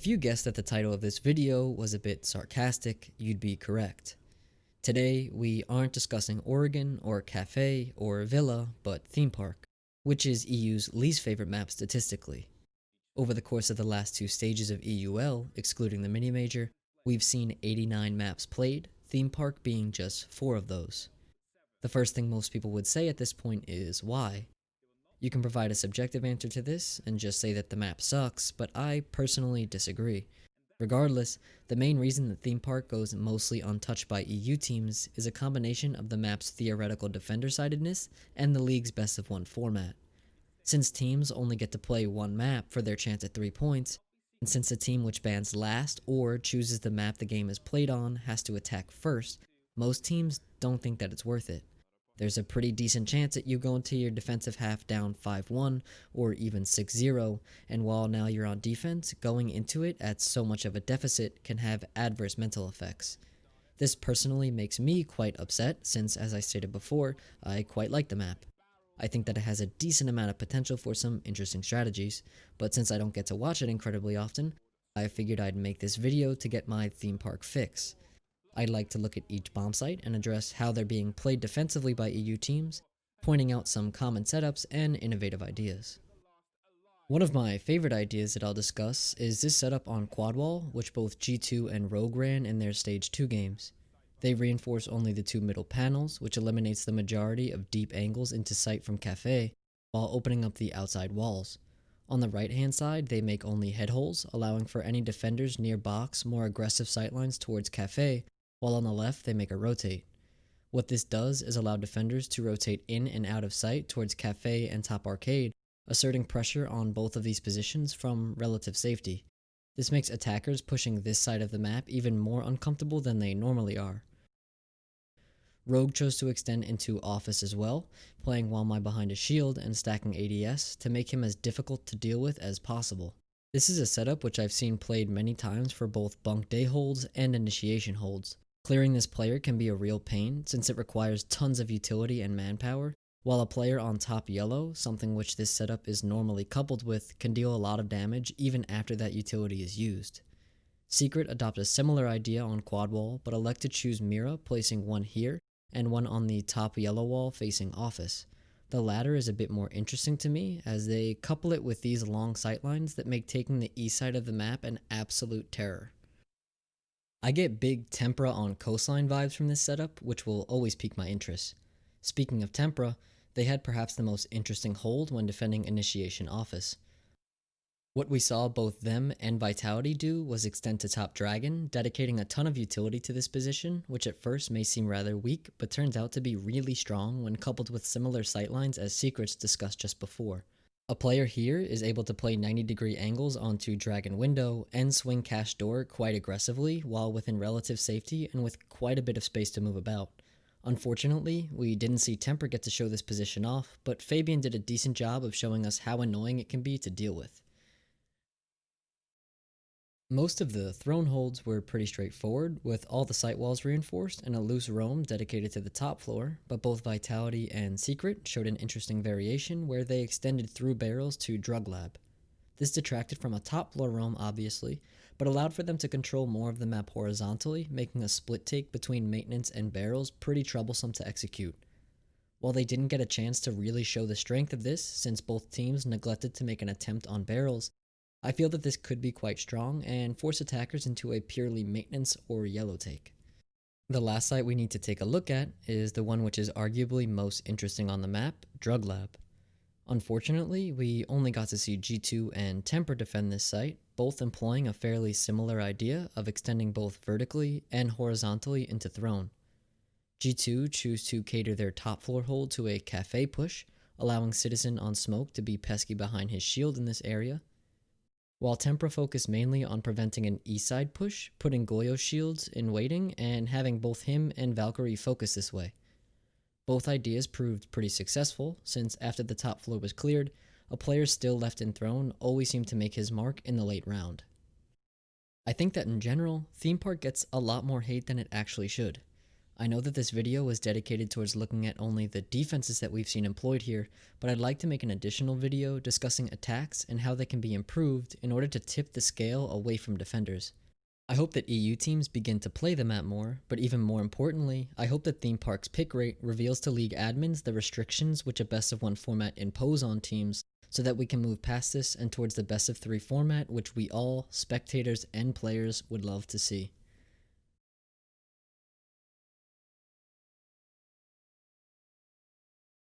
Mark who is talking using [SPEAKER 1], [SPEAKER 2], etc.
[SPEAKER 1] If you guessed that the title of this video was a bit sarcastic, you'd be correct. Today, we aren't discussing Oregon or Cafe or Villa, but Theme Park, which is EU's least favorite map statistically. Over the course of the last two stages of EUL, excluding the mini-major, we've seen 89 maps played, Theme Park being just 4 of those. The first thing most people would say at this point is why? You can provide a subjective answer to this and just say that the map sucks, but I personally disagree. Regardless, the main reason that Theme Park goes mostly untouched by EU teams is a combination of the map's theoretical defender-sidedness and the league's best-of-1 format. Since teams only get to play one map for their chance at 3 points, and since the team which bans last or chooses the map the game is played on has to attack first, most teams don't think that it's worth it. There's a pretty decent chance that you go into your defensive half down 5-1 or even 6-0, and while now you're on defense, going into it at so much of a deficit can have adverse mental effects. This personally makes me quite upset since, as I stated before, I quite like the map. I think that it has a decent amount of potential for some interesting strategies, but since I don't get to watch it incredibly often, I figured I'd make this video to get my theme park fix. I'd like to look at each bomb site and address how they're being played defensively by EU teams, pointing out some common setups and innovative ideas. One of my favorite ideas that I'll discuss is this setup on quad wall, which both G2 and Rogue ran in their stage 2 games. They reinforce only the 2 middle panels, which eliminates the majority of deep angles into sight from Cafe, while opening up the outside walls. On the right hand side, they make only head holes, allowing for any defenders near box more aggressive sightlines towards Cafe, while on the left they make a rotate. What this does is allow defenders to rotate in and out of sight towards Cafe and top arcade, asserting pressure on both of these positions from relative safety. This makes attackers pushing this side of the map even more uncomfortable than they normally are. Rogue chose to extend into Office as well, playing Wildmine behind a shield and stacking ADS to make him as difficult to deal with as possible. This is a setup which I've seen played many times for both bunk day holds and initiation holds. Clearing this player can be a real pain since it requires tons of utility and manpower, while a player on top yellow, something which this setup is normally coupled with, can deal a lot of damage even after that utility is used. Secret adopt a similar idea on quad wall, but elect to choose Mira, placing one here and one on the top yellow wall facing Office. The latter is a bit more interesting to me as they couple it with these long sightlines that make taking the east side of the map an absolute terror. I get big Tempera on coastline vibes from this setup, which will always pique my interest. Speaking of Tempera, they had perhaps the most interesting hold when defending Initiation Office. What we saw both them and Vitality do was extend to top Dragon, dedicating a ton of utility to this position, which at first may seem rather weak, but turns out to be really strong when coupled with similar sightlines as Secrets discussed just before. A player here is able to play 90-degree angles onto Dragon Window and swing Cash Door quite aggressively while within relative safety and with quite a bit of space to move about. Unfortunately, we didn't see Temper get to show this position off, but Fabian did a decent job of showing us how annoying it can be to deal with. Most of the throne holds were pretty straightforward, with all the site walls reinforced and a loose roam dedicated to the top floor, but both Vitality and Secret showed an interesting variation where they extended through barrels to Drug Lab. This detracted from a top floor roam obviously, but allowed for them to control more of the map horizontally, making a split take between maintenance and barrels pretty troublesome to execute. While they didn't get a chance to really show the strength of this since both teams neglected to make an attempt on barrels, I feel that this could be quite strong and force attackers into a purely maintenance or yellow take. The last site we need to take a look at is the one which is arguably most interesting on the map, Drug Lab. Unfortunately, we only got to see G2 and Temper defend this site, both employing a fairly similar idea of extending both vertically and horizontally into Throne. G2 choose to cater their top floor hold to a Cafe push, allowing Citizen on smoke to be pesky behind his shield in this area, while Tempera focused mainly on preventing an east side push, putting Goyo's shields in waiting and having both him and Valkyrie focus this way. Both ideas proved pretty successful, since after the top floor was cleared, a player still left in Throne always seemed to make his mark in the late round. I think that in general, Theme Park gets a lot more hate than it actually should. I know that this video was dedicated towards looking at only the defenses that we've seen employed here, but I'd like to make an additional video discussing attacks and how they can be improved in order to tip the scale away from defenders. I hope that EU teams begin to play the map more, but even more importantly, I hope that Theme Park's pick rate reveals to league admins the restrictions which a best of 1 format impose on teams, so that we can move past this and towards the best of 3 format which we all, spectators and players, would love to see.